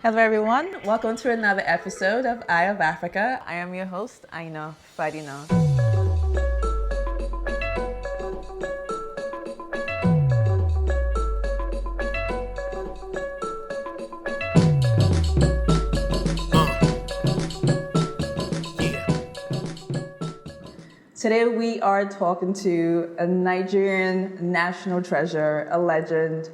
Hello everyone, welcome to another episode of Eye of Africa. I am your host, Aina, Fadina. Today we are talking to a Nigerian national treasure, a legend.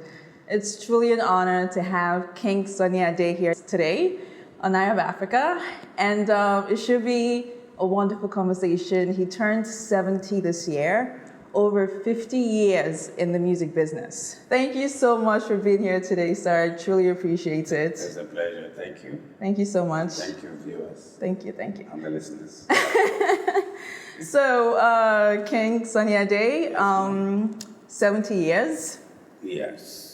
It's truly an honor to have King Sunny Ade here today on Eye of Africa, and it should be a wonderful conversation. He turned 70 this year, over 50 years in the music business. Thank you so much for being here today, sir. I truly appreciate it. It's a pleasure. Thank you. Thank you so much. Thank you, viewers. Thank you. And the listeners. So, King Sunny Ade, 70 years. Yes.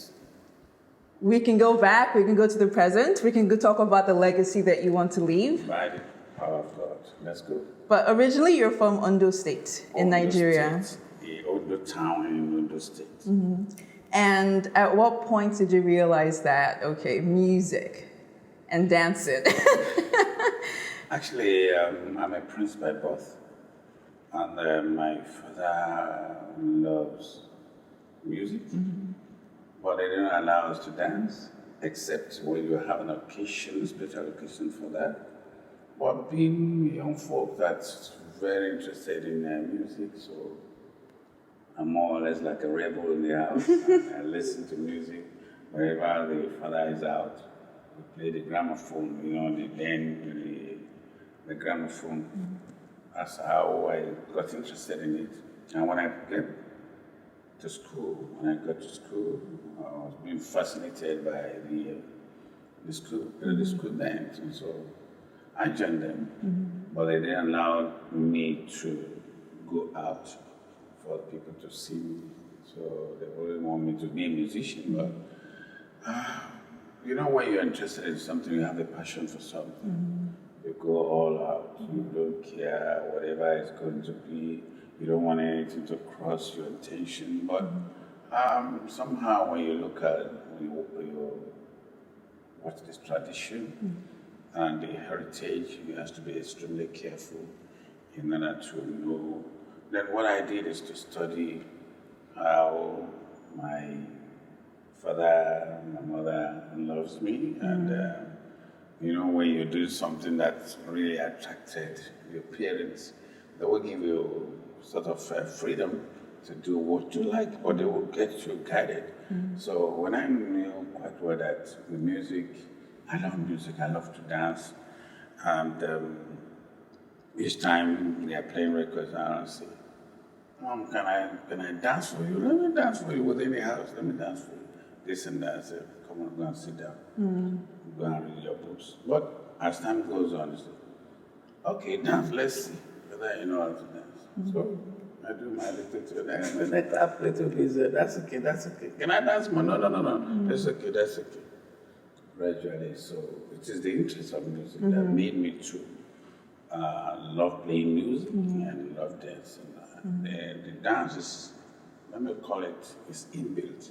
We can go back, we can go to the present, we can go talk about the legacy that you want to leave. By the power of God. Let's go. But originally you're from Ondo State in Nigeria. State, the Ondo town in Ondo State. Mm-hmm. And at what point did you realize that, okay, music and dancing? Actually, I'm a prince by birth. And my father loves music. Mm-hmm. But they didn't allow us to dance, except when you have an occasion, special occasion for that. But being young folk that's very interested in music, so I'm more or less like a rebel in the house. I listen to music wherever the father is out. We play the gramophone, the gramophone. Mm-hmm. That's how I got interested in it. And when I got to school, I was being fascinated by the school dance, and so I joined them. Mm-hmm. But they didn't allow me to go out for people to see me. So they wouldn't want me to be a musician. But when you're interested in something, you have a passion for something. Mm-hmm. You go all out. Mm-hmm. You don't care whatever it's going to be. You don't want anything to cross your intention, but somehow when you look at, you watch this tradition and the heritage, you have to be extremely careful in order to know. Then what I did is to study how my father, my mother loves me, and when you do something that's really attracted your parents, they will give you sort of freedom to do what you like, but they will get you guided. Mm-hmm. So when I knew quite well that the music, I love to dance, and each time they are playing records, I don't say, Mom, can I dance for you? Let me dance for you within the house. Let me dance for you. This and that. I say, come on, go and sit down. Mm-hmm. Go and read your books. But as time goes on, you say, okay, dance. Let's see whether you know how to dance. Mm-hmm. So I do my little tune, and the next half little is that's okay. Can I dance more? No. Mm-hmm. That's okay. Gradually, so it is the interest of music that made me to love playing music and love dancing. The dance is, let me call it, is inbuilt.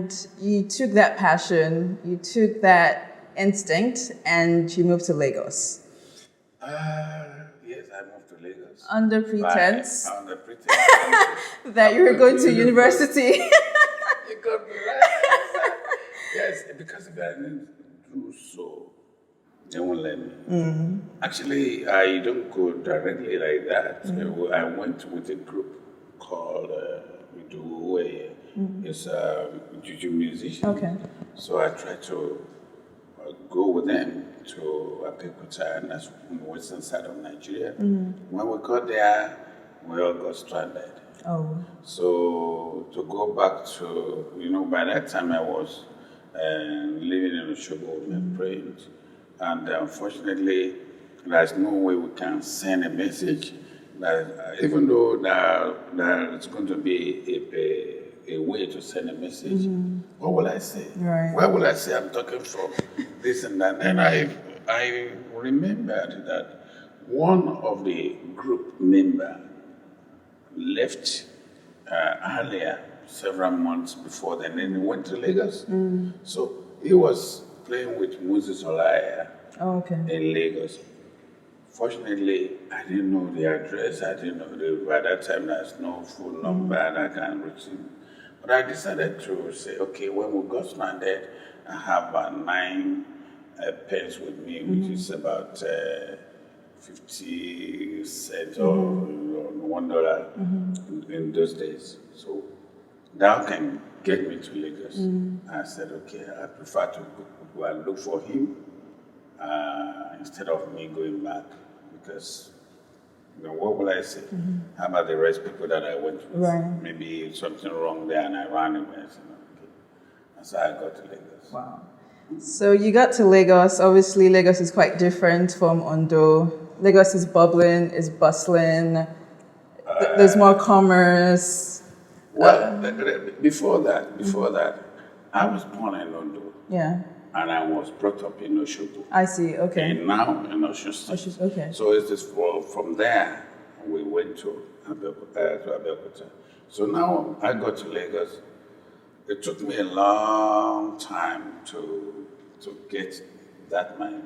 And you took that passion, you took that instinct, and you moved to Lagos. Yes, I moved to Lagos. Under pretense Under pretense. that you were going to university. You got me right. Yes, because if I didn't do so, they won't let me. Actually, I don't go directly like that. I went with a group called Jùjú. It's a jùjú musician. Okay. So I tried to go with them to Abeokuta, and that's on the western side of Nigeria. When we got there, we all got stranded. Oh. So to go back to, by that time I was living in Oshobo with my parents, and unfortunately, there's no way we can send a message. That, even though there is going to be a way to send a message, what will I say? Right. Where will I say I'm talking from? This and that. And I remembered that one of the group member left earlier, several months before then, and he went to Lagos. So he was playing with Moses Olaya in Lagos. Fortunately, I didn't know the address. I didn't know by that time there's no phone number and I can't reach him. But I decided to say, okay, when we got stranded, I have about 9 pence with me, which is about 50 cents or $1 in those days. So that can get me to Lagos. I said, okay, I prefer to go and look for him instead of me going back, because what will I say? How about the rest people that I went with? Right. Maybe something wrong there and I ran away. I said, okay. That's how I got to Lagos. Wow. So you got to Lagos. Obviously, Lagos is quite different from Ondo. Lagos is bubbling, is bustling. There's more commerce. Well, before that, I was born in Ondo. Yeah. And I was brought up in Oshobo. I see. Okay. And now in Osun State. Okay. So it's just from there we went to Abeokuta. So now I got to Lagos. It took me a long time to get that my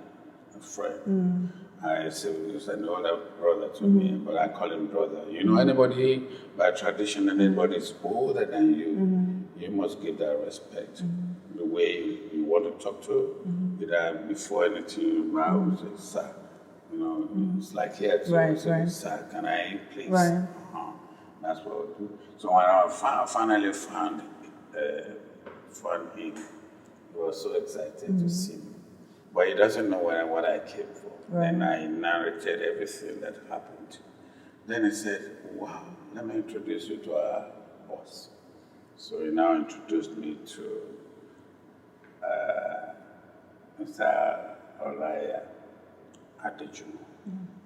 friend. I said he was an older brother to me, but I call him brother. Anybody by tradition, anybody's older than you, you must give that respect. The way you want to talk to, either before anything, I would say, sir. It's like here too. Right. Sir, can I please? Right. That's what we do. So when I finally found him, he was so excited to see me. But he doesn't know what I came for. Right. Then I narrated everything that happened. Then he said, wow, let me introduce you to our boss. So he now introduced me to Mr. Olaya Adejumo,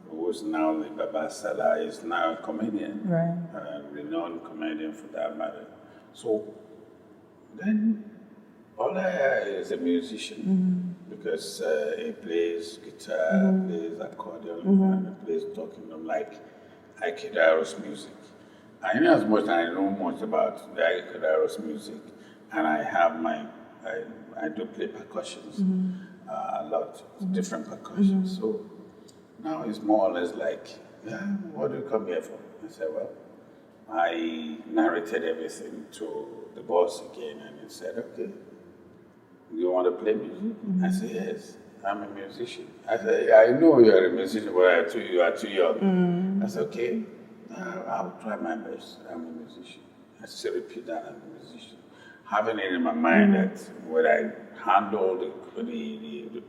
who is now the Baba Salah, is now a comedian, a renowned comedian for that matter. So then Olaya is a musician because he plays guitar, plays accordion, and he plays talking like Ikedaro's music. I know as much as I know much about the Ikedaro's music, and I have I do play percussions a lot, different percussions. So now it's more or less like, what do you come here for? I said, well, I narrated everything to the boss again, and he said, okay, you want to play music? I said, yes, I'm a musician. I said, I know you're a musician, but you are too young. I said, okay, I'll try my best. I'm a musician. I still repeat that, I'm a musician. Having it in my mind that when I handle the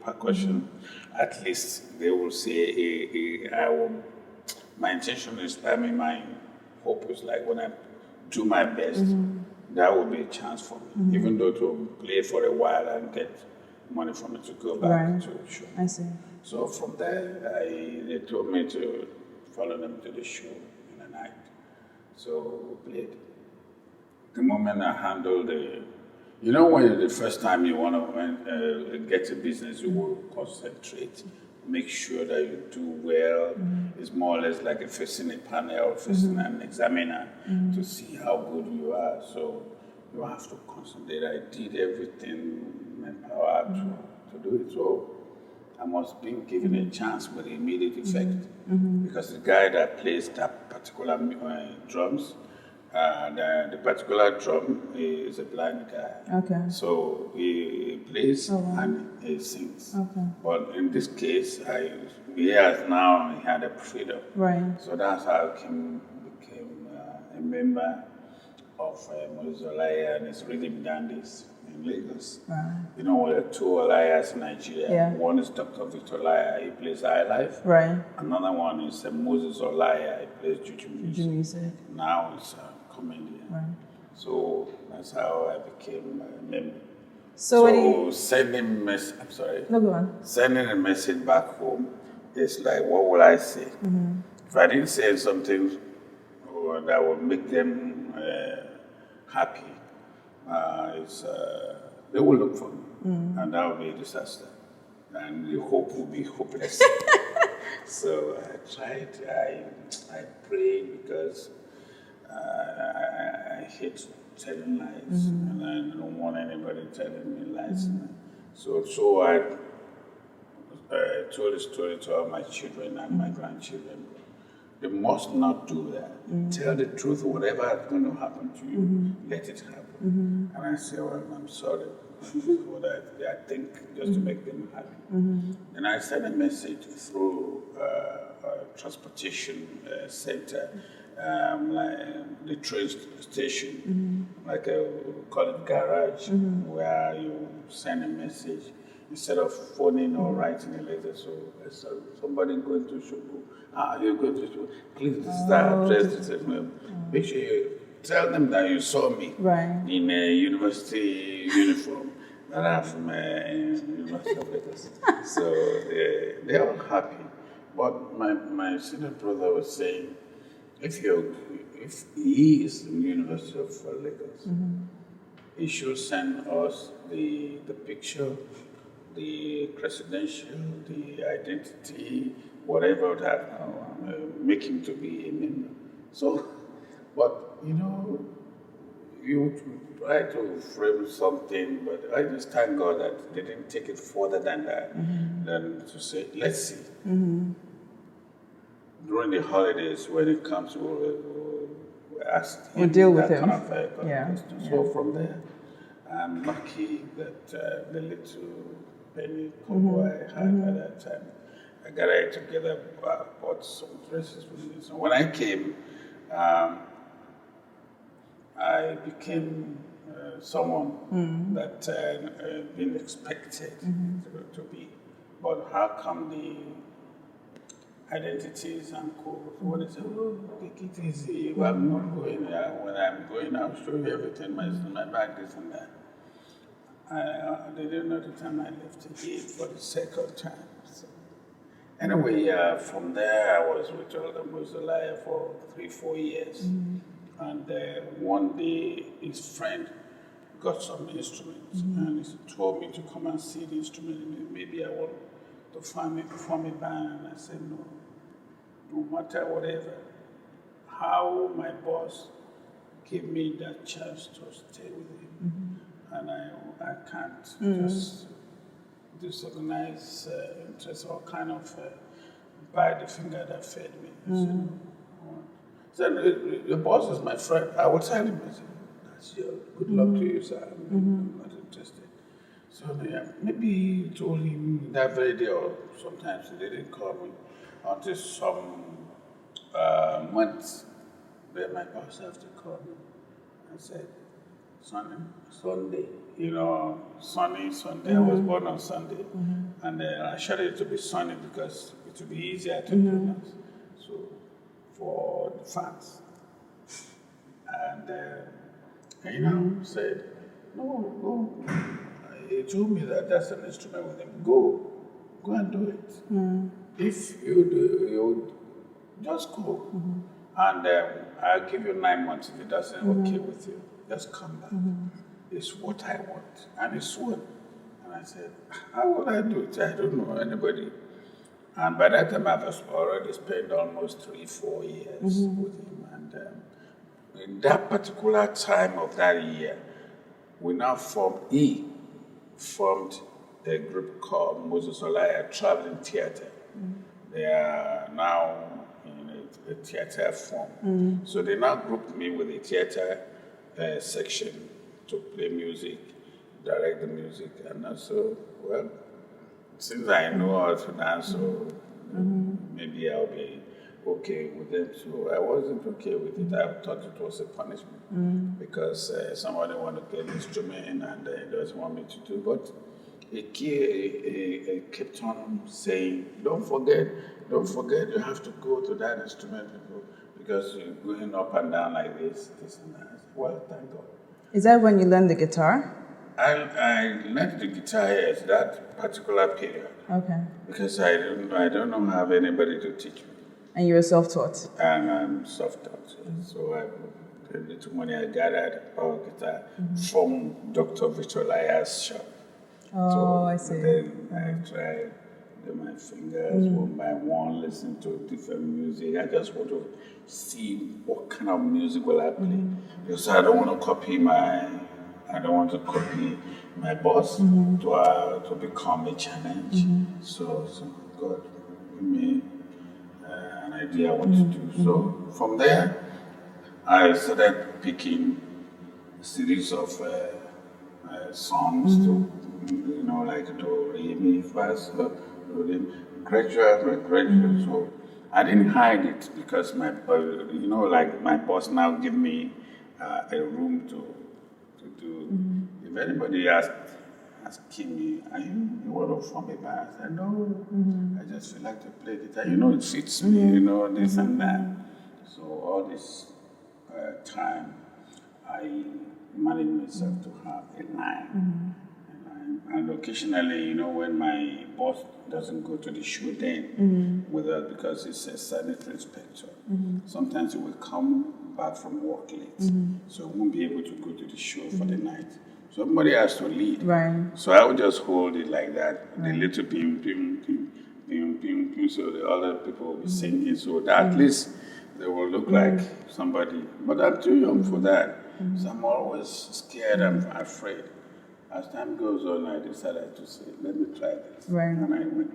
percussion, at least they will say, my intention is, my hope is like when I do my best, that will be a chance for me. Even though to play for a while and get money from it to go back to the show. I see. So from there, they told me to follow them to the show in the night. So we played. The moment I handled when the first time you want to get a business, you will concentrate, make sure that you do well. It's more or less like facing a panel, facing an examiner to see how good you are. So you have to concentrate. I did everything in my power to do it. So I must be given a chance with immediate effect because the guy that plays that particular drums, the particular drum is a blind guy. Okay. So he plays and he sings. Okay. But in this case, he had a freedom. Right. So that's how I became a member of Mozolaya and his rhythm dandies in Lagos. Right. You know, there are two Olayas in Nigeria. Yeah. One is Dr. Victor Olaya, he plays high life. Right. Another one is Moses Olaya, he plays jùjú music. Jùjú music. Now it's a comedian. Right. So that's how I became a member. So when you... sending No, go on. sending a message back home is like, what will I say? If I didn't say something that would make them happy, they will look for me, and that will be a disaster, and the hope will be hopeless. So I tried. I prayed because I hate telling lies, and I don't want anybody telling me lies. So I told the story to all my children and my grandchildren. They must not do that. Tell the truth, whatever is going to happen to you, let it happen. And I say, well, I'm sorry. What I think, just to make them happy. And I sent a message through a transportation center, like the train station, like we call it garage, where you send a message instead of phoning or writing a letter. So I saw somebody going to Shogo. You're going to Shogo. Please, this is the address. Make sure you tell them that you saw me in a university uniform. And I'm from University of Lagos. So they're all happy. But my senior brother was saying, if he is in the University of Lagos, he should send us the picture, the credential, the identity, whatever that make him to be a member. So, but you try to frame something, but I just thank God that they didn't take it further than that, than to say, let's see. During the holidays, when it comes, we'll ask him. We'll deal with him. Kind of So from there, I'm lucky that the little penny combo I had at that time, I got it together, bought some dresses with me. So when I came, I became someone that been expected to be. But how come the identities and codes? When they say, oh, take it easy, I'm not going there. When I'm going, I'll show you everything, my bag, this and that. They didn't know the time I left again for the second time. So. Anyway, from there, I was with Ondo State for 3-4 years. And one day, his friend got some instruments, and he told me to come and see the instrument. Maybe I want to form a band. And I said, no matter whatever. How my boss gave me that chance to stay with him. And I can't just disorganize interest or kind of bite the finger that fed me. I said, your boss is my friend. I will tell him. I said, that's your good luck to you, sir. I'm not interested. So maybe he told him that very day, or sometimes they didn't call me until some months. Then my boss have to call me. I said, Sunday, Sunday. I was born on Sunday. And I shut it to be Sunday because it would be easier to pronounce. So, for the fans. And Aina said, no, go. He told me that that's an instrument with him. Go and do it. If you do, you just go. And I'll give you 9 months. If it doesn't okay with you, just come back. It's what I want. And it's what. And I said, how will I do it? I don't know anybody. And by that time, I've already spent almost 3-4 years with him. And in that particular time of that year, we now formed a group called Moses Olaya Traveling Theatre. They are now in a theatre form. So they now grouped me with the theatre section to play music, direct the music, and also, well, since I know how to dance, so maybe I'll be okay with it. So I wasn't okay with it. I thought it was a punishment because somebody wanted to play an instrument and doesn't want me to do. But he kept on saying, don't forget, you have to go to that instrument because you're going up and down like this and that. I said, well, thank God. Is that when you learned the guitar? I learned the guitar at that particular period. Okay. Because I don't have anybody to teach me. And you were self-taught? And I'm self-taught. So the little money I gathered about guitar from Dr. Victor Laya's shop. Oh, so I see. Then I tried with my fingers one by one, listen to different music. I just want to see what kind of music will I play. Because I don't want to copy my boss to become a challenge. So God gave me an idea what to do. So from there, I started picking a series of songs to, like do re mi fa so, graduate. So I didn't hide it because my boss now give me a room to do. If anybody asking me, are you want to form a band? I said, no, I just feel like to play guitar. It fits me, this and that. So all this time, I managed myself to have a line. And occasionally, when my boss doesn't go to the show then with us because he's a sanitary inspector, sometimes he will come back from work late, so he won't be able to go to the show for the night. Somebody has to lead. Right. So I would just hold it like that, the little pim, pim, pim, pim, pim, pim, so the other people will be singing, so that at least they will look like somebody. But I'm too young for that, so I'm always scared and afraid. As time goes on, I decided to say, let me try this. Right. And I went.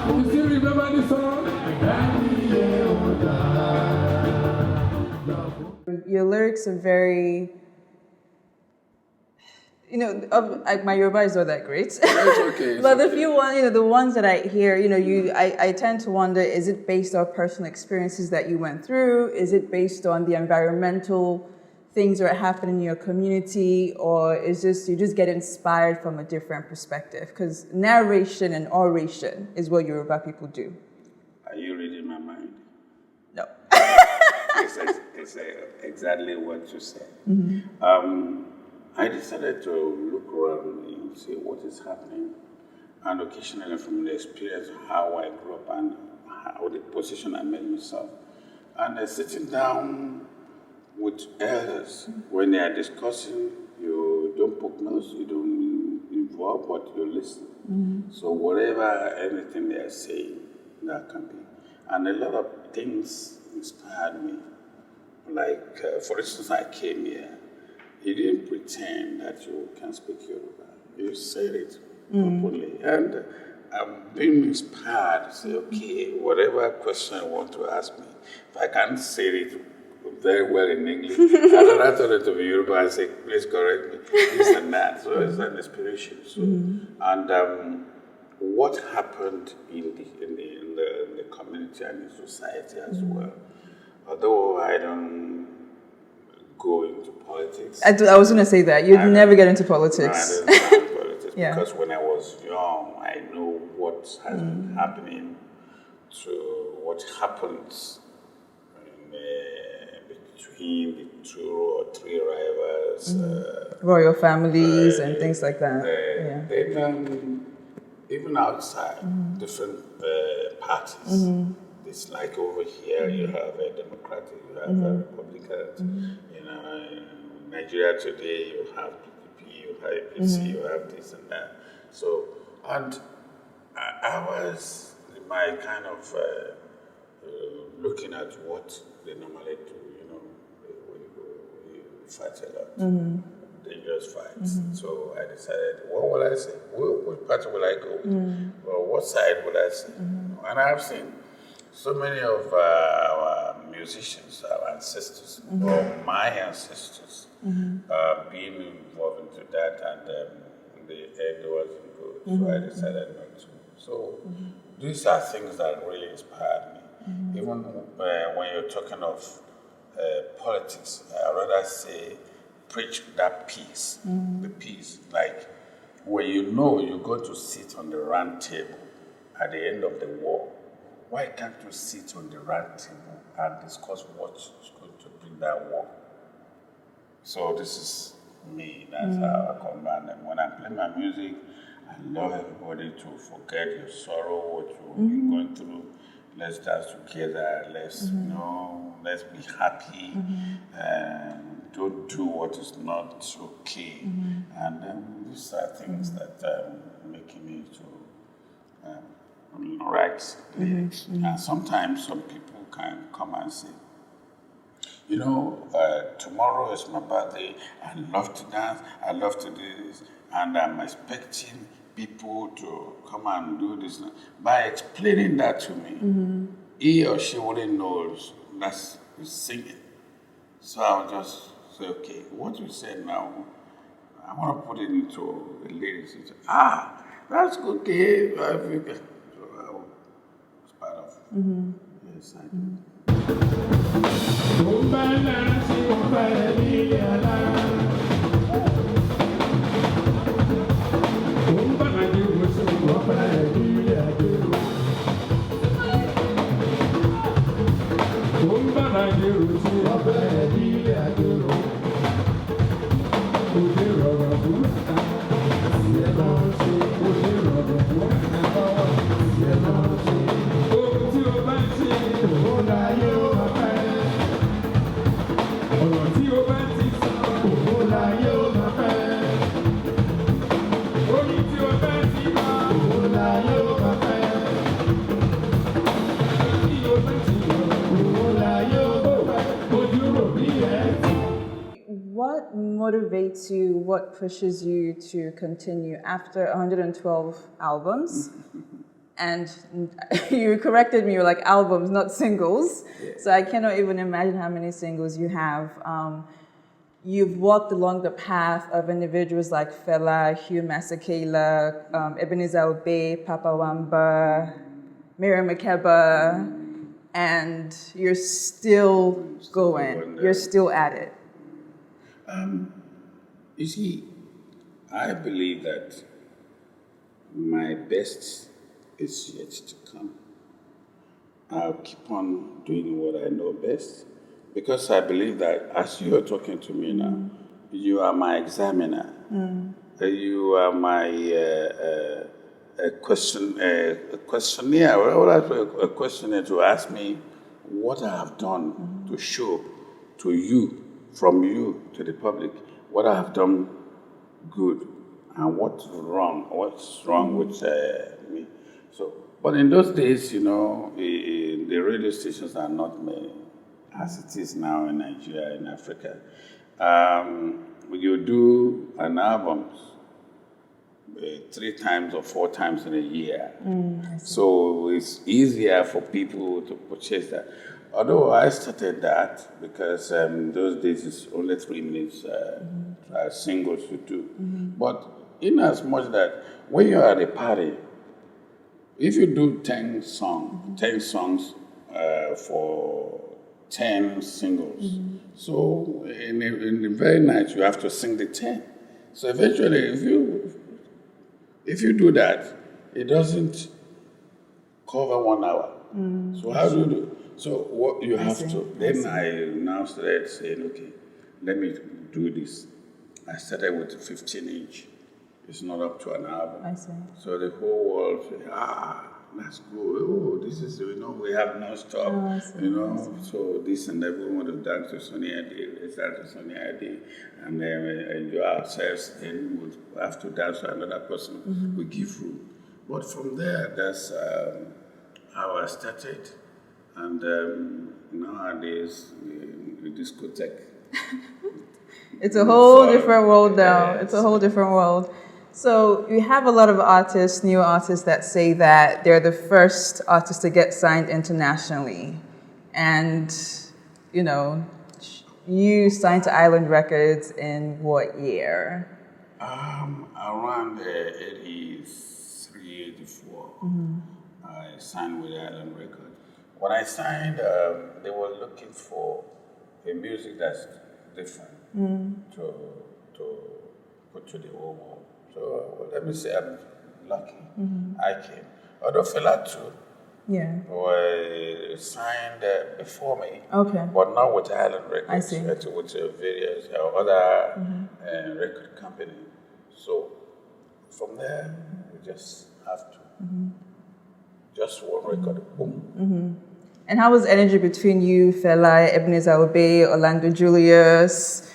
You still remember the song? Your lyrics are very, my Yoruba is not that great. It's okay. But the few ones, the ones that I hear, I tend to wonder, is it based on personal experiences that you went through? Is it based on the environmental things that are happening in your community? Or is you just get inspired from a different perspective? Because narration and oration is what Yoruba people do. Are you reading my mind? No. It's exactly what you said. I decided to look around me and see what is happening. And occasionally from the experience of how I grew up and how the position I made myself. And sitting down with elders, when they are discussing, you don't poke nose, you don't involve, but you listen. So whatever, anything they are saying, that can be. And a lot of things inspired me. Like, for instance, I came here. You didn't pretend that you can speak Yoruba. You said it openly. And I'm being inspired to say, okay, whatever question you want to ask me, if I can't say it very well in English, and then I turn it to Yoruba and say, please correct me, this and that. So it's an inspiration. So, and what happened in the community and in society as well. Although I don't go into politics. I was going to say that. You'd never get into politics. No, I don't go into politics Yeah. because when I was young, I know what has been happening to what happens between the two or three rivals. Royal families and things like that. Then even outside, different parties. it's like over here you have a Democratic, you have a Republican, you know, in Nigeria today you have PPP, you have APC, you have this and that. So, and I was in my kind of looking at what they normally do, you know, we fight a lot, dangerous fights. So I decided, what will I say? Which party will I go with? Or what side will I say? And I've seen so many of our musicians, our ancestors, or my ancestors, being involved into that, and the end wasn't good. So I decided not to. So these are things that really inspired me. Even when you're talking of politics, I'd rather say preach that peace, the peace. Like when you know you're going to sit on the round table at the end of the war, why can't you sit on the round table and discuss what's going to bring that war? So this is me, that's how I combine them. When I play my music, I love everybody to forget your sorrow, what you've been going through. Let's dance together, let's, you know, let's be happy, don't do what is not okay. And these are things that making me to write lyrics. And sometimes some people can come and say, you know, tomorrow is my birthday, I love to dance, I love to do this, and I'm expecting people to come and do this. By explaining that to me, he or she wouldn't know that's singing. So I'll just say, okay, what you said now, I want to put it into the lyrics. That's good to hear. So I was part of it. Yes, I do. What motivates you? What pushes you to continue after 112 albums? And you corrected me, you were like albums, not singles. So I cannot even imagine how many singles you have. You've walked along the path of individuals like Fela, Hugh Masekela, Ebenezer Obey, Papa Wamba, Miriam Makeba, and you're still going. You're still at it. You see, I believe that my best is yet to come. I'll keep on doing what I know best because I believe that as you are talking to me now, you are my examiner. You are my questionnaire. A questionnaire to ask me what I have done to show to you, from you to the public, what I have done good and what's wrong with me. So, but in those days, you know, the radio stations are not many, as it is now in Nigeria, in Africa. You do an album 3 times or 4 times in a year. So it's easier for people to purchase that. Although I started that because those days it's only 3 minutes singles to do. But in as much that when you're at a party, if you do 10 songs for 10 singles, so in the very night you have to sing the 10. So eventually, if you do that, it doesn't cover 1 hour. So how do you do? So what you have to, then I now started saying, okay, let me do this. I started with a 15-inch. It's not up to an album. I see. So the whole world said, that's good. Oh, this is, we have non-stop, so this and that. We want to dance to Sunny Ade, let's dance to Sunny Ade, and then we enjoy ourselves, then we'll have to dance to another person. We give room. But from there, that's how I started. And nowadays, the discotheque. It's a whole different world now. It's a whole different world. So you have a lot of artists, new artists that say that they're the first artists to get signed internationally. And, you signed to Island Records in what year? Around 83, 84, I signed with Island Records. When I signed, they were looking for a music that's different to put to the whole world. So let me say I'm lucky. I came. Although Fela too was signed before me, but not with Island Records. I see. With various other record company. So from there, we just have to. Just one record, boom. And how was energy between you, Fela, Ebenezer Obey, Orlando Julius?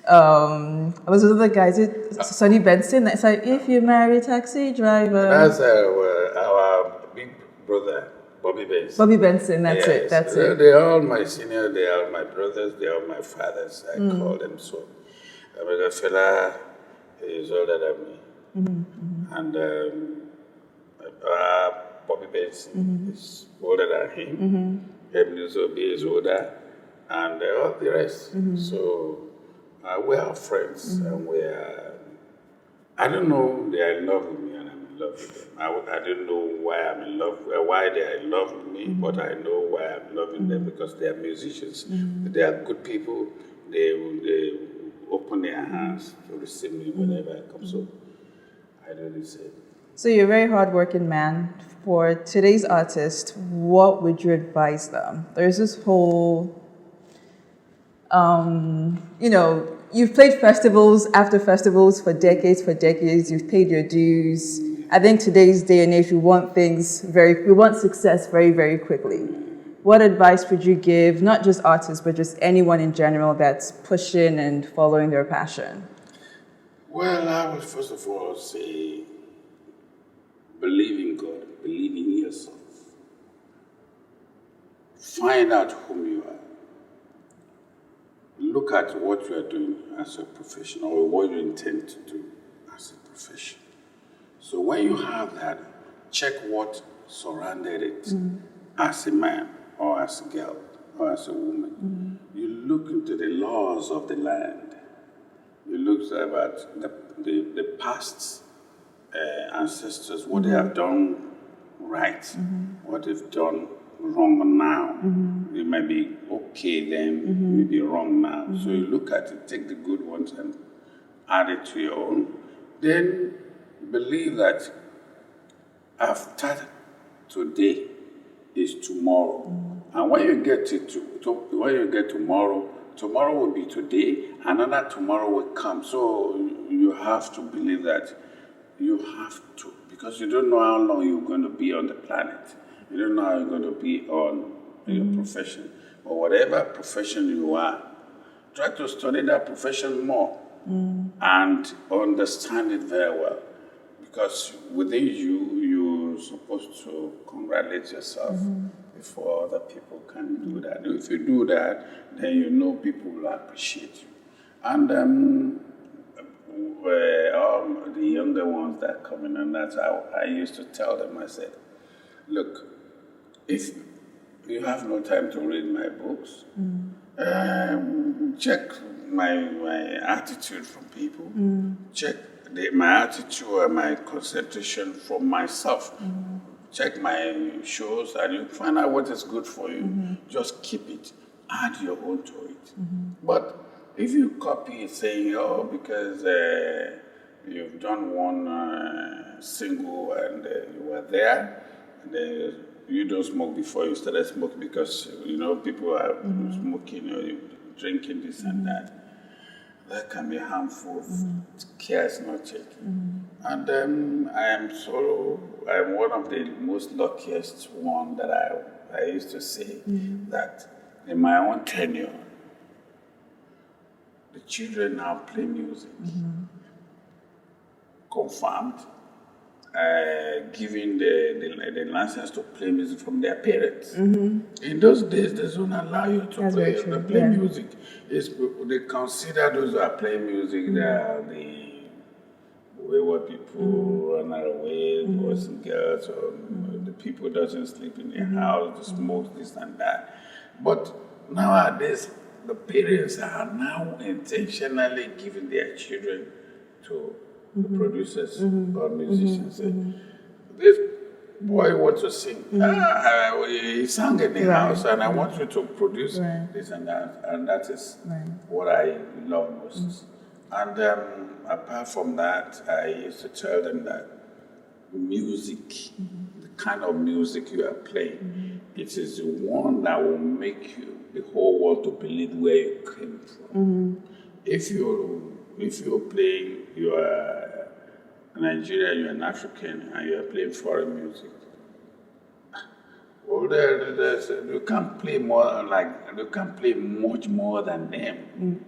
Was the other guys, Sonny Benson? That's like, if you marry taxi driver. That's our big brother, Bobby Benson. Bobby Benson, that's it. They're all my senior, they are my brothers, they are my fathers, I call them so. Because Fela is older than me. And Bobby Benson is older than him. Ebenezer Obey is older, and all the rest. So we are friends, and we are. I don't know, they are in love with me, and I'm in love with them. I don't know why I'm in love, why they are in love with me, but I know why I'm loving them, because they are musicians. They are good people. They open their hands to receive me whenever I come. So I do the same. So you're a very hardworking man. For today's artist, what would you advise them? There's this whole, you've played festivals after festivals for decades. You've paid your dues. I think today's day and age, we want success very, very quickly. What advice would you give, not just artists, but just anyone in general that's pushing and following their passion? Well, I would first of all say, believe in God, believe in yourself. Find out whom you are. Look at what you are doing as a professional, or what you intend to do as a profession. So when you have that, check what surrounded it as a man, or as a girl, or as a woman. You look into the laws of the land. You look about the past ancestors, what they have done right, what they've done wrong now. It might be okay then, maybe wrong now. So you look at it, take the good ones and add it to your own. Then believe that after today is tomorrow. And when you get when you get tomorrow, tomorrow will be today, another tomorrow will come. So you have to believe that. You have to, because you don't know how long you're going to be on the planet. You don't know how you're going to be on your profession. But whatever profession you are, try to study that profession more and understand it very well. Because within you, you're supposed to congratulate yourself before other people can do that. If you do that, then you know people will appreciate you. And all the younger ones that are coming, and that's how I used to tell them, I said, look, if you have no time to read my books, check my attitude from people, check my attitude and my concentration from myself, check my shows, and you find out what is good for you. Just keep it, add your own to it. But if you copy it saying, because you've done one single and you were there, and you don't smoke before you started smoking because, people are smoking or drinking this and that, that can be harmful. Care is not taken. And I'm one of the most luckiest one that I used to say that in my own tenure, the children now play music. Confirmed, giving the license to play music from their parents. In those days, they don't allow you to play music. They consider those who are playing music, they are the wayward people, run away, boys and girls, or the people doesn't sleep in their house, they smoke this and that. But nowadays, the parents are now intentionally giving their children to the producers or musicians. This boy wants to sing. He sang in the house, and I want you to produce this and that. And that is what I love most. And apart from that, I used to tell them that music, the kind of music you are playing, it is the one that will make the whole world to believe where you came from. If you're playing, you are Nigerian, you're an African, and you are playing foreign music. Well, you can't play you can't play much more than them.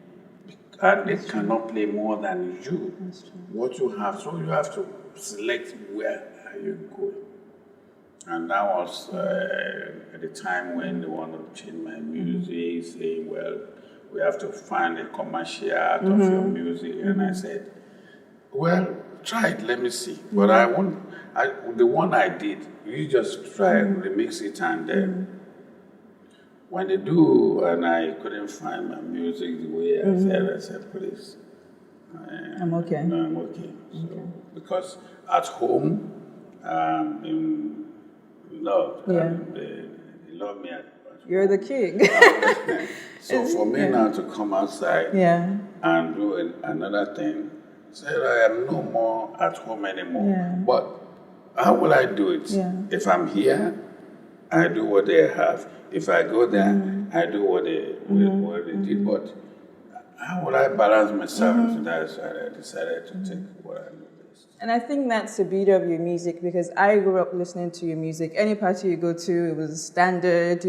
And they cannot play more than you. What you have, so you have to select where are you going. And that was at the time when they wanted to change my music, saying, well, we have to find a commercial out of your music. And I said, well, try it, let me see. But the one I did, you just try and remix it, and then when they do, and I couldn't find my music the way I said, please. I'm okay. No, I'm okay. So, because at home, in love, they love me. You're the king. So for me now to come outside and do another thing, say I am no more at home anymore. But how will I do it? If I'm here, I do what they have. If I go there, I do what they did. But how will I balance myself into that? So I decided to take what I know best. And I think that's the beauty of your music, because I grew up listening to your music. Any party you go to, it was standard,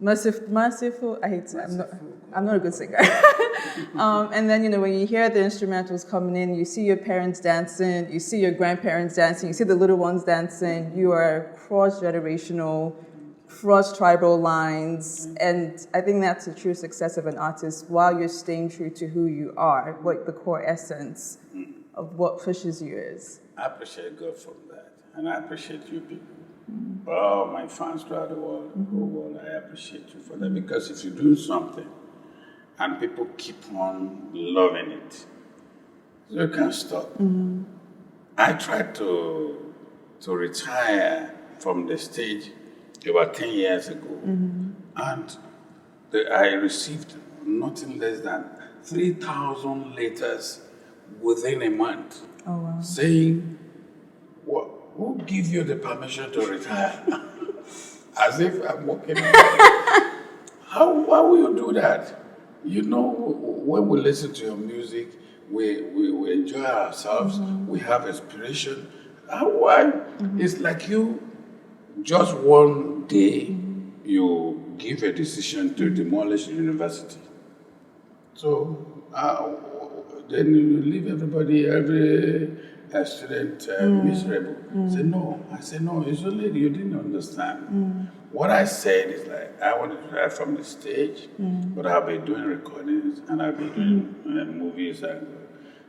merciful. I hate it. I'm not a good singer. And then, when you hear the instrumentals coming in, you see your parents dancing, you see your grandparents dancing, you see the little ones dancing. You are cross-generational, cross-tribal lines. And I think that's the true success of an artist, while you're staying true to who you are, what the core essence of what pushes you is. I appreciate God for that. And I appreciate you people. All my fans throughout the world, I appreciate you for that. Because if you do something and people keep on loving it, you can't stop. I tried to retire from the stage about 10 years ago, and I received nothing less than 3,000 letters within a month saying, who give you the permission to retire? As if I'm working. Why will you do that? When we listen to your music, we enjoy ourselves, we have inspiration. Why? It's like just one day, you give a decision to demolish the university. So then you leave every student miserable. Say no. I said no. It's only you didn't understand. What I said is I want to try from the stage, but I'll be doing recordings and I'll be doing movies. And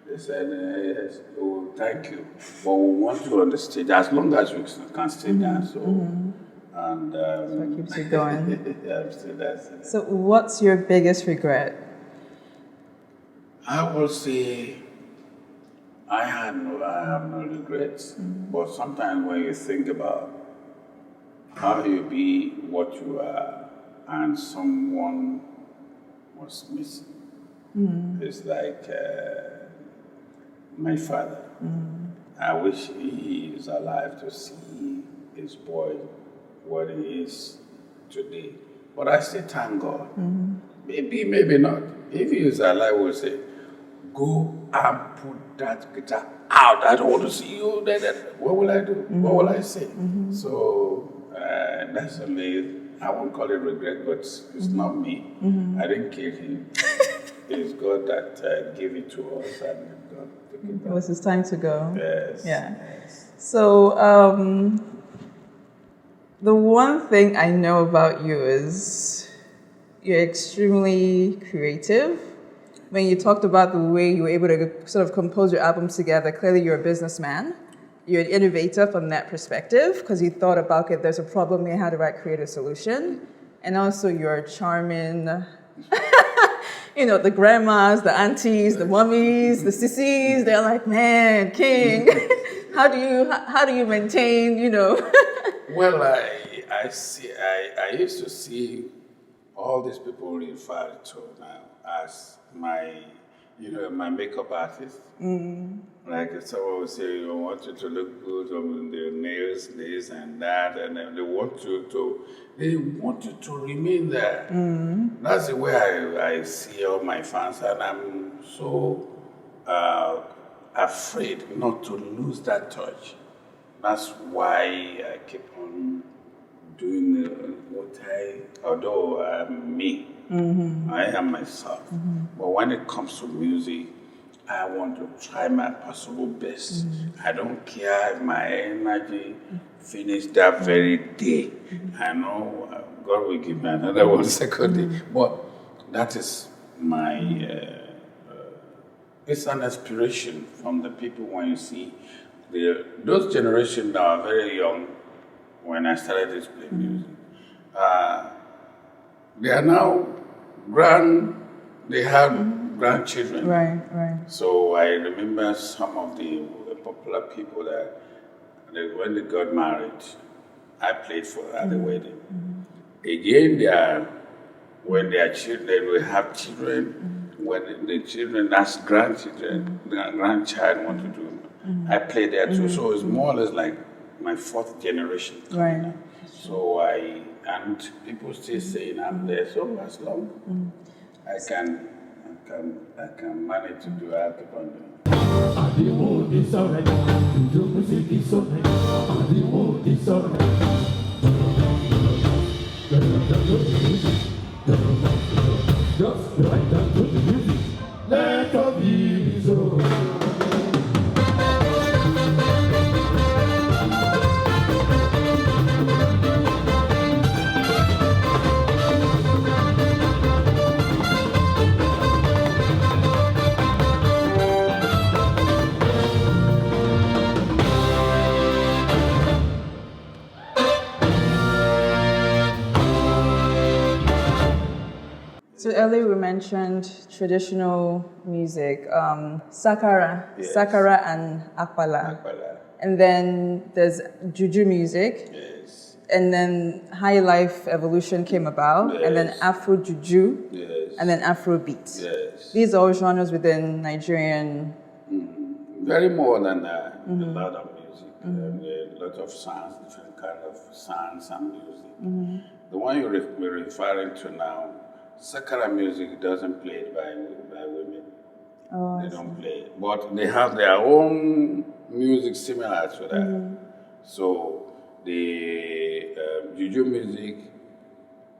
they said yes. Oh, thank you. But we want you on the stage as long as you can stay down. So and so it keeps you going. Yeah, I'm still dancing. So what's your biggest regret? I will say I have no regrets. But sometimes when you think about how you be what you are and someone was missing, it's like my father. I wish he is alive to see his boy what he is today. But I still thank God maybe not. If he is alive, we'll say, go and put that guitar out. I don't want to see you. What will I do? What will I say? So that's only, I won't call it regret, but it's not me. I didn't kill him. It's God that gave it to us, and God took it back. It was his time to go. Yes. Yeah. Yes. So, the one thing I know about you is you're extremely creative. When you talked about the way you were able to sort of compose your albums together, clearly you're a businessman. You're an innovator from that perspective because you thought about, okay, there's a problem here, how do I create a solution? And also you're charming, the grandmas, the aunties, the mummies, the sissies, they're like, man, king, how do you maintain, Well, I used to see all these people referred to now as my makeup artist. Like someone would say, I want you to look good on the nails, this and that, and then they want you to remain there. That's the way I see all my fans, and I'm so afraid not to lose that touch. That's why I keep on doing although I'm me, I am myself. But when it comes to music, I want to try my possible best. I don't care if my energy finish that very day. I know God will give me another 1 second day. But that is my, it's an inspiration from the people when you see those generations that are very young when I started this play music. They are now they have grandchildren. Right. So I remember some of the popular people that when they got married, I played for at the wedding. Again, when their children will have children, when the children ask grandchildren, the grandchild want to do, I play there too. So it's more or less like my 4th generation. Right. So and people still saying I'm there. So as long I can manage to do, I keep on doing. The mood is alright, the music is alright, the mood is alright. Just right down to the music, let us be so. So earlier we mentioned traditional music, sakara, Yes. sakara and akpala. Akbala. And then there's jùjú music, Yes. and then high life evolution came about, and then Yes. Afro jùjú, Yes. and then Afro beat. Yes. These are all genres within Nigerian. Very more than that. A lot of music, a lot of sounds, different kind of sounds and music. The one you're referring to now, Sakara music doesn't play it by women. Oh, They don't play it. But they have their own music similar to that. So the jùjú music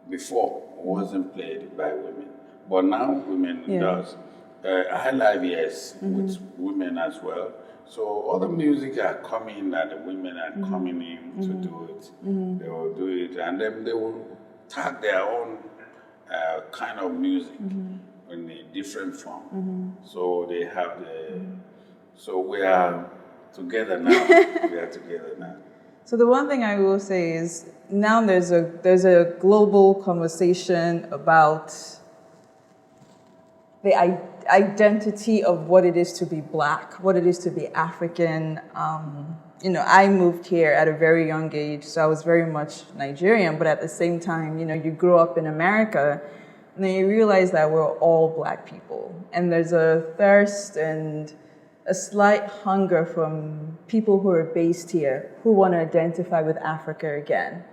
before wasn't played by women. But now women does. High life, yes, with women as well. So other music are coming that the women are coming in to do it. They will do it, and then they will tag their own kind of music in a different form. So they have so we are together now. We are together now. So the one thing I will say is now there's a global conversation about the identity of what it is to be Black, what it is to be African. I moved here at a very young age, so I was very much Nigerian, but at the same time, you grow up in America, and then you realize that we're all Black people. And there's a thirst and a slight hunger from people who are based here, who want to identify with Africa again.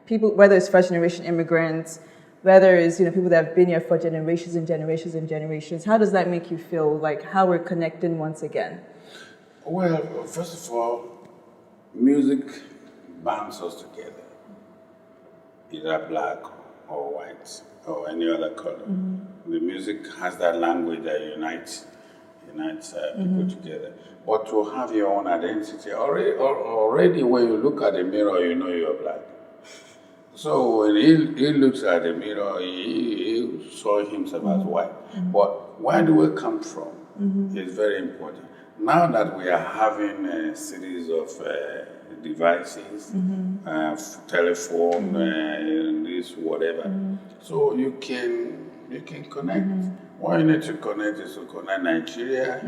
People, whether it's first generation immigrants, whether it's people that have been here for generations and generations and generations. How does that make you feel? Like how we're connecting once again? Well, first of all, music binds us together, either black or white or any other color. The music has that language that unites people together. But to have your own identity, already when you look at the mirror, you know you're black. So when he looks at the mirror, he saw himself as white. But where do we come from? It's very important. Now that we are having a series of devices, telephone, this, whatever, so you can connect. What you need to connect is to connect Nigeria.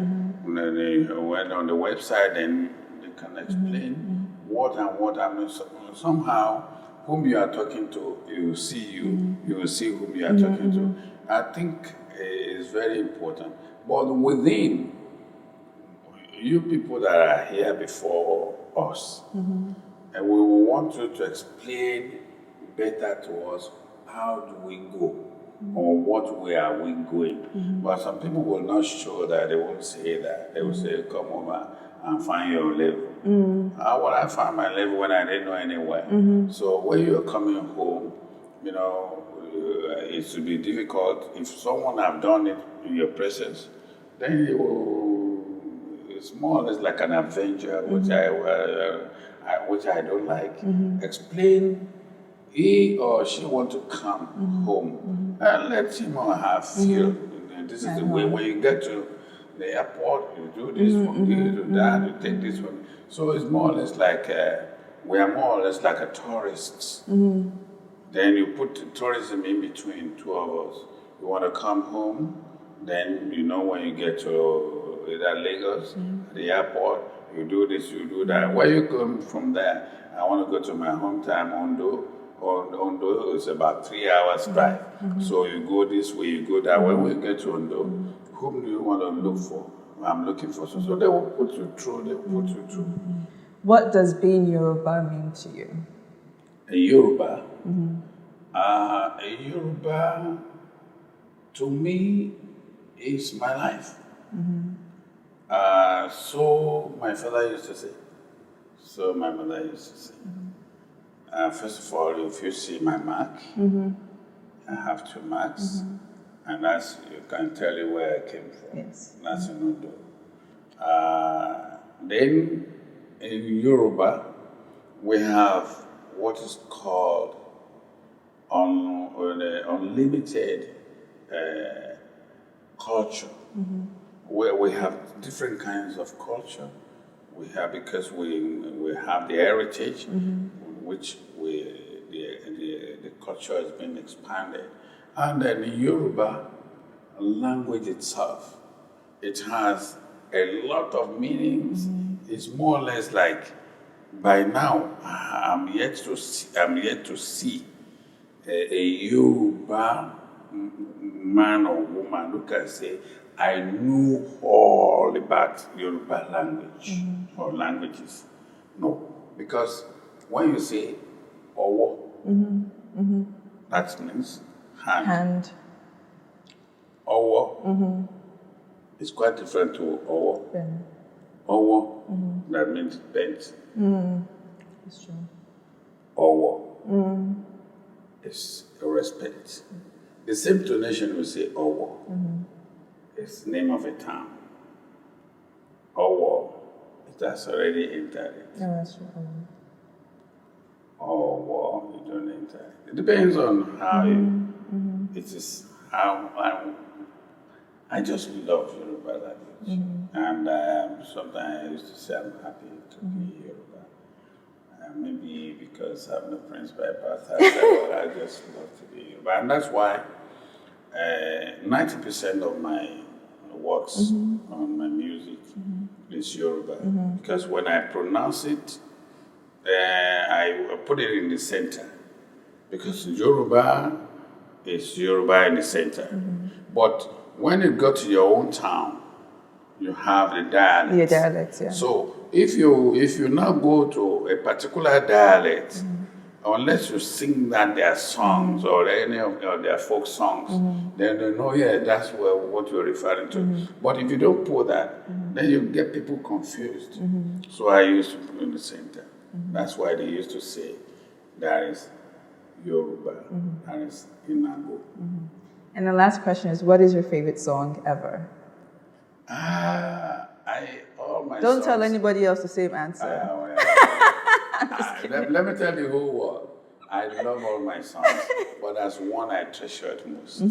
When on the website, then they can explain what and what. I mean, somehow, whom you are talking to, you will see you. You will see whom you are talking to. I think it's very important. But within you people that are here before us, and we will want you to explain better to us how do we go or what way are we going. But some people will not show that, they won't say that. They will say, come over and find your level. How would I find my level when I didn't know anywhere? So when you're coming home, it should be difficult. If someone have done it in your presence, then you will, it's more or less like an adventure, which I don't like. Explain he or she want to come home and let him or her feel. This is the way. When you get to the airport, you do this one, you do that, you take this one. So it's more or less like we are more or less like a tourists. Then you put tourism in between two of us. You want to come home, then when you get to either Lagos, the airport, you do this, you do that. Where you come from there? I want to go to my hometown, Ondo. Ondo is about 3 hours drive. So you go this way, you go that way. When you get to Ondo, whom do you want to look for? I'm looking for. So they will put you through, What does being Yoruba mean to you? A Yoruba? A Yoruba, to me, is my life. So my father used to say, so my mother used to say. First of all, if you see my mark, I have 2 marks, and that's, you can tell you where I came from. Yes. That's in Ondo. Then in Yoruba, we have what is called unlimited culture, where we have different kinds of culture. We have, because we have the heritage, which the culture has been expanded. And then the Yoruba language itself, it has a lot of meanings. It's more or less like, by now, I'm yet to see a Yoruba man or woman who can say, I know all about Yoruba language or languages. No, because when you say owo, that means hand. Owo is quite different to owo. Owo, that means bent. That's true. Owo is a respect. The same tonation we say owo. It's the name of a town. Owo, it has already entered it. No, that's true. Owo, you don't enter it. It depends on how it is. I just love Yoruba language. And sometimes I used to say I'm happy to be Yoruba. Maybe because I'm the prince by birth, I just love to be Yoruba. And that's why 90% of my works on my music is Yoruba. Because when I pronounce it, I put it in the center. Because Yoruba is Yoruba in the center. But when you go to your own town, you have the dialect. Your dialects, yeah. So if you now go to a particular dialect unless you sing that their songs or any of their folk songs, then they know, yeah, that's what you're referring to. But if you don't put that, then you get people confused. So I used to put in the same time. That's why they used to say that is Yoruba, that is Inago. And the last question is, what is your favorite song ever? All my Don't songs, tell anybody else the same answer. Let me tell the whole world. I love all my songs, but there's one I treasured most.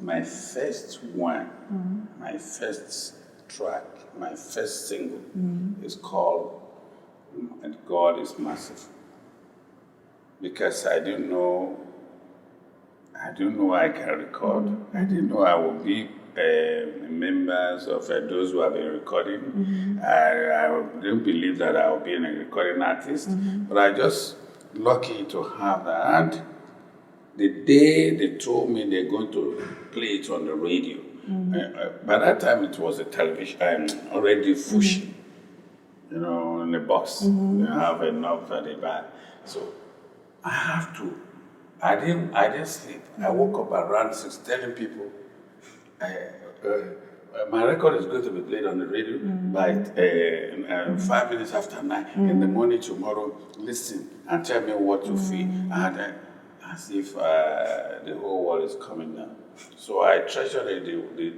My first one, my first track, my first single is called "And God is Merciful," because I didn't know I can record. I didn't know I would be members of those who have been recording. I didn't believe that I would be a recording artist, but I just lucky to have that. And the day they told me they're going to play it on the radio, by that time it was a television, already fushi, in the box. You have enough for the band. So I have to. I didn't sleep. I woke up around 6 telling people, my record is going to be played on the radio by 5 minutes after 9 in the morning tomorrow. Listen and tell me what you feel. And as if the whole world is coming down. So I treasure it.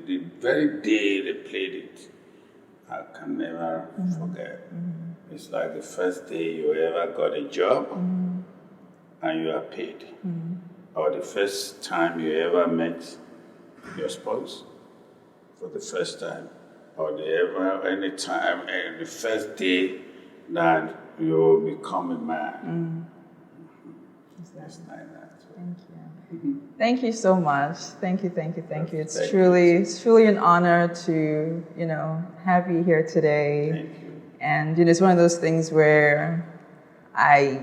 The very day they played it, I can never forget. It's like the first day you ever got a job and you are paid. Or the first time you ever met your spouse for the first time. Or any time, the first day that you become a man. It's like that. Thank you. Thank you so much. Thank you. It's truly an honor to, have you here today. Thank you. And it's one of those things where I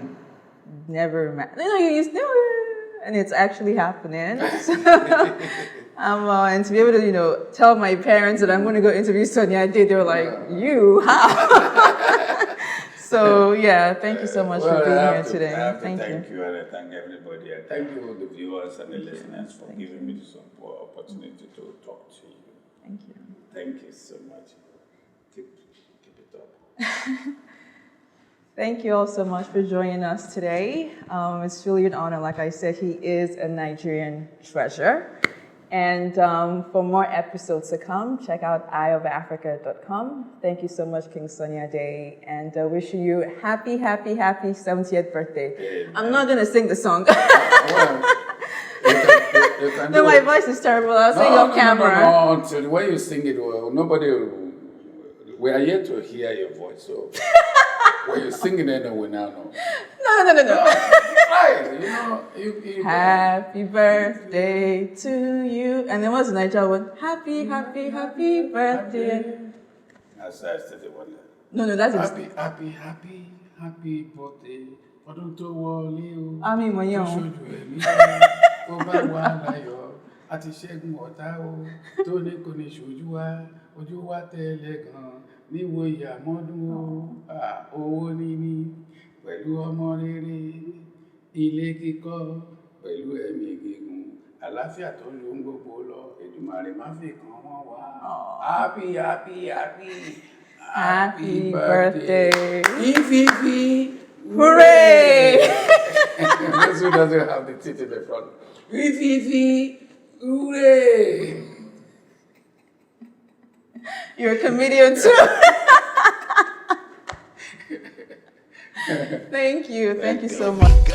never imagined, you used to, and it's actually happening. So, and to be able to, tell my parents that I'm going to go interview Sonia Ade, they were like, you, how? So, yeah, thank you so much for being here today. Thank you, and I thank everybody. I thank you, the viewers and the listeners, for giving me this opportunity to talk to you. Thank you. Thank you so much. Keep it up. Thank you all so much for joining us today. It's really an honor. Like I said, he is a Nigerian treasure. And for more episodes to come, check out eyeofafrica.com. Thank you so much, King Sonia Day, and wishing you happy 70th birthday. Amen. I'm not going to sing the song. You can No, my voice is terrible. I'll sing off camera. No, until when you sing it, we are yet to hear your voice, so when you sing it, then we now know. No. Right, you Happy birthday to you. And then what's the Nigerian one? Happy birthday. That's the one. No, that's it. Happy birthday. Ọdún tó wọlé o. Àmì ìmọ̀yán o. Tó ṣojú ẹ̀mí ó bá wà láyọ̀ àti ṣẹ́gun ọ̀tá o. Tó ní kò ní ṣojú wa, ojú wa tẹ́lẹ̀ gan. Níwo ìyàmọ́dún o. Owó níní pẹ̀lú ọmọ rere. Ilé kíkọ́ pẹ̀lú ẹ̀mí gígùn. Àlàáfíà tó ló ń gbogbo lọ. Èdùmàrè má fi kàn wọ́n wá. Happy birthday. Ififi. Hooray! This one doesn't have the teeth in the front. Ififi. Hooray! You're a comedian too. Thank you so much.